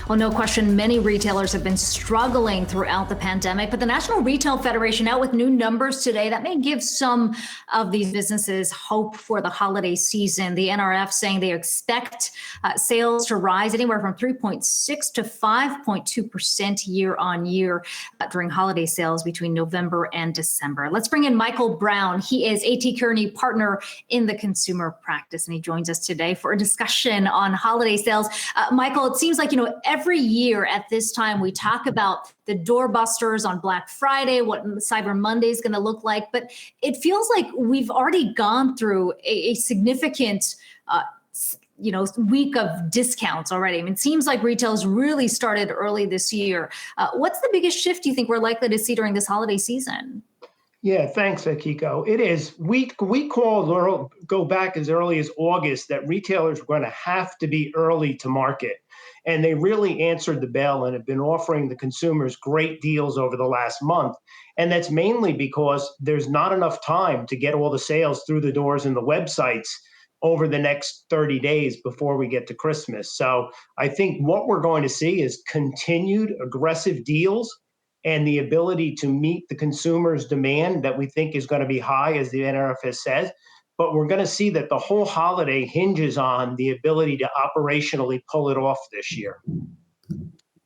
Well, no question, many retailers have been struggling throughout the pandemic, but the National Retail Federation out with new numbers today that may give some of these businesses hope for the holiday season. The NRF saying they expect sales to rise anywhere from 3.6 to 5.2% year on year during holiday sales between November and December. Let's bring in Michael Brown. He is AT Kearney Partner in the consumer practice, and he joins us today for a discussion on holiday sales. Michael, it seems like, every year at this time we talk about the doorbusters on Black Friday, what Cyber Monday is going to look like, but it feels like we've already gone through a significant week of discounts already. I mean, it seems like retail's really started early this year. What's the biggest shift you think we're likely to see during this holiday season? Yeah, thanks, Akiko. It is. We go back as early as August that retailers were going to have to be early to market. And they really answered the bell and have been offering the consumers great deals over the last month. And that's mainly because there's not enough time to get all the sales through the doors and the websites over the next 30 days before we get to Christmas. So I think what we're going to see is continued aggressive deals and the ability to meet the consumer's demand that we think is going to be high, as the NRF has said. But we're going to see that the whole holiday hinges on the ability to operationally pull it off this year.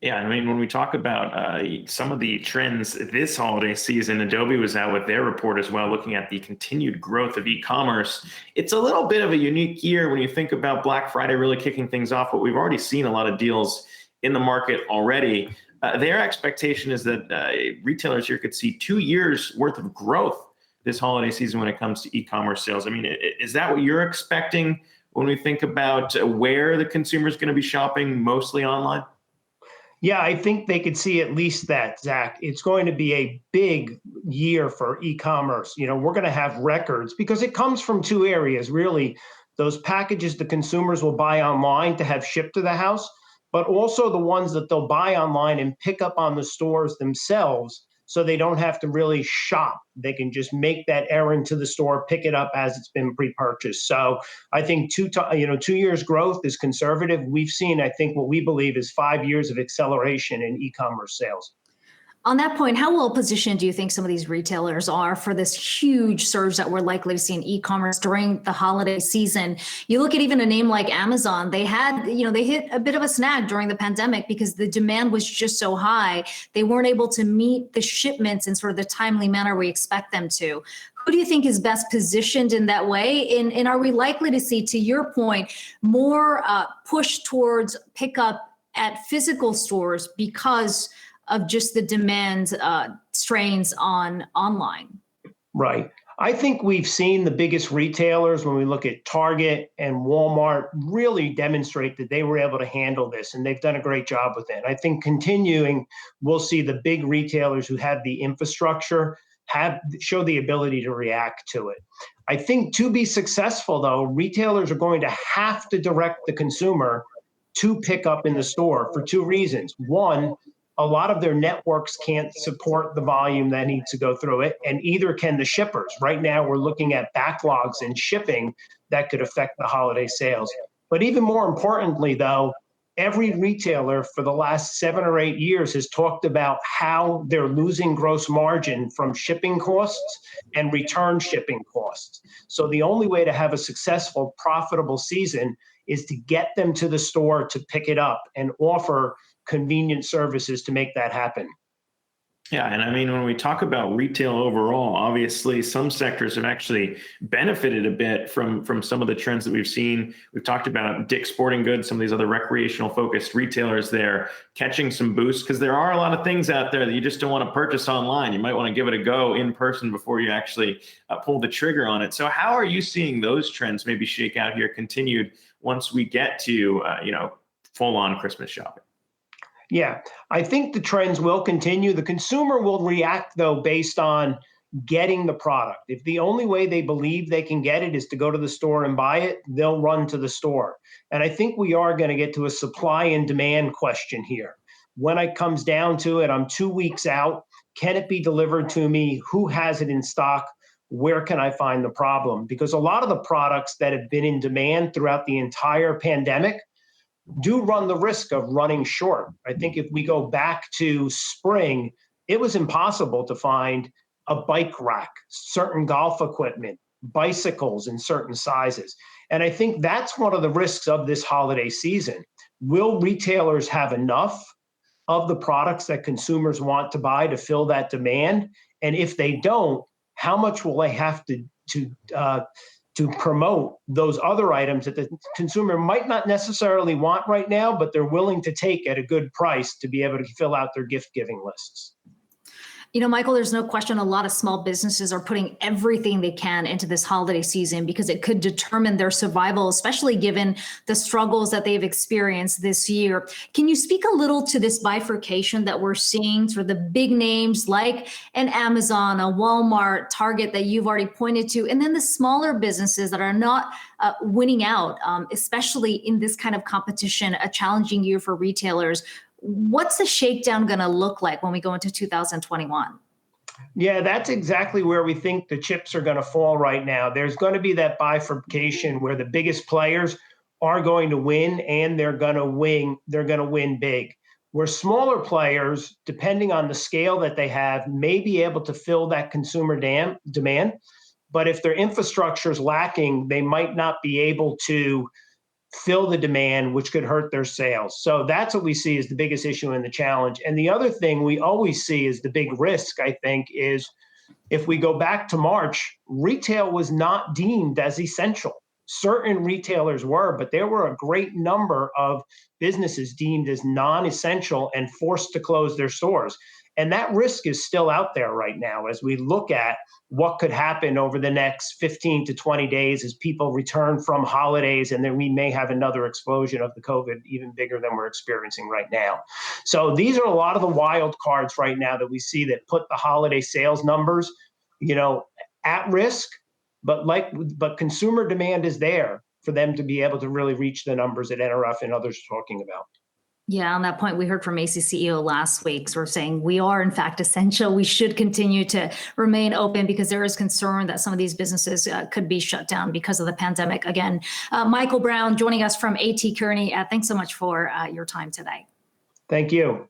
Yeah, I mean, when we talk about some of the trends this holiday season, Adobe was out with their report as well, looking at the continued growth of e-commerce. It's a little bit of a unique year when you think about Black Friday really kicking things off, but we've already seen a lot of deals in the market already. Their expectation is that retailers here could see 2 years worth of growth this holiday season when it comes to e-commerce sales. I mean, is that what you're expecting when we think about where the consumer is going to be shopping mostly online? Yeah, I think they could see at least that, Zach. It's going to be a big year for e-commerce. We're going to have records because it comes from two areas, really. Those packages the consumers will buy online to have shipped to the house, but also the ones that they'll buy online and pick up on the stores themselves, so they don't have to really shop. They can just make that errand to the store, pick it up as it's been pre-purchased. So I think 2 years growth is conservative. We've seen, I think, what we believe is 5 years of acceleration in e-commerce sales. On that point, how well positioned do you think some of these retailers are for this huge surge that we're likely to see in e-commerce during the holiday season? You look at even a name like Amazon, they hit a bit of a snag during the pandemic because the demand was just so high. They weren't able to meet the shipments in sort of the timely manner we expect them to. Who do you think is best positioned in that way? And are we likely to see, to your point, more push towards pickup at physical stores because of just the demand strains on online? Right. I think we've seen the biggest retailers, when we look at Target and Walmart, really demonstrate that they were able to handle this, and they've done a great job with it. I think continuing, we'll see the big retailers who have the infrastructure show the ability to react to it. I think to be successful, though, retailers are going to have to direct the consumer to pick up in the store for two reasons. One, a lot of their networks can't support the volume that needs to go through it, and either can the shippers. Right now, we're looking at backlogs in shipping that could affect the holiday sales. But even more importantly, though, every retailer for the last 7 or 8 years has talked about how they're losing gross margin from shipping costs and return shipping costs. So the only way to have a successful, profitable season is to get them to the store to pick it up and offer convenient services to make that happen. Yeah, and I mean, when we talk about retail overall, obviously some sectors have actually benefited a bit from some of the trends that we've seen. We've talked about Dick's Sporting Goods, some of these other recreational focused retailers there catching some boosts, because there are a lot of things out there that you just don't want to purchase online. You might want to give it a go in person before you actually pull the trigger on it. So how are you seeing those trends maybe shake out here, continued once we get to full on Christmas shopping? Yeah, I think the trends will continue. The consumer will react, though, based on getting the product. If the only way they believe they can get it is to go to the store and buy it, they'll run to the store. And I think we are going to get to a supply and demand question here. When it comes down to it, I'm 2 weeks out. Can it be delivered to me? Who has it in stock? Where can I find the problem? Because a lot of the products that have been in demand throughout the entire pandemic, do run the risk of running short. I think if we go back to spring, it was impossible to find a bike rack, certain golf equipment, bicycles in certain sizes. And I think that's one of the risks of this holiday season. Will retailers have enough of the products that consumers want to buy to fill that demand? And if they don't, how much will they have to promote those other items that the consumer might not necessarily want right now, but they're willing to take at a good price to be able to fill out their gift giving lists? You know, Michael, there's no question a lot of small businesses are putting everything they can into this holiday season because it could determine their survival, especially given the struggles that they've experienced this year. Can you speak a little to this bifurcation that we're seeing for the big names like an Amazon, a Walmart, Target that you've already pointed to, and then the smaller businesses that are not winning out, especially in this kind of competition, a challenging year for retailers? What's the shakedown going to look like when we go into 2021? Yeah, that's exactly where we think the chips are going to fall right now. There's going to be that bifurcation where the biggest players are going to win, and they're going to win. They're going to win big. Where smaller players, depending on the scale that they have, may be able to fill that consumer demand. But if their infrastructure is lacking, they might not be able to fill the demand, which could hurt their sales. So that's what we see as the biggest issue and the challenge. And the other thing we always see is the big risk, I think, is if we go back to March, retail was not deemed as essential. Certain retailers were, but there were a great number of businesses deemed as non-essential and forced to close their stores. And that risk is still out there right now as we look at what could happen over the next 15 to 20 days as people return from holidays, and then we may have another explosion of the COVID even bigger than we're experiencing right now. So these are a lot of the wild cards right now that we see that put the holiday sales numbers, at risk, but consumer demand is there for them to be able to really reach the numbers that NRF and others are talking about. Yeah, on that point, we heard from Macy's CEO last week, sort of saying we are in fact essential. We should continue to remain open because there is concern that some of these businesses could be shut down because of the pandemic. Again, Michael Brown joining us from AT Kearney. Thanks so much for your time today. Thank you.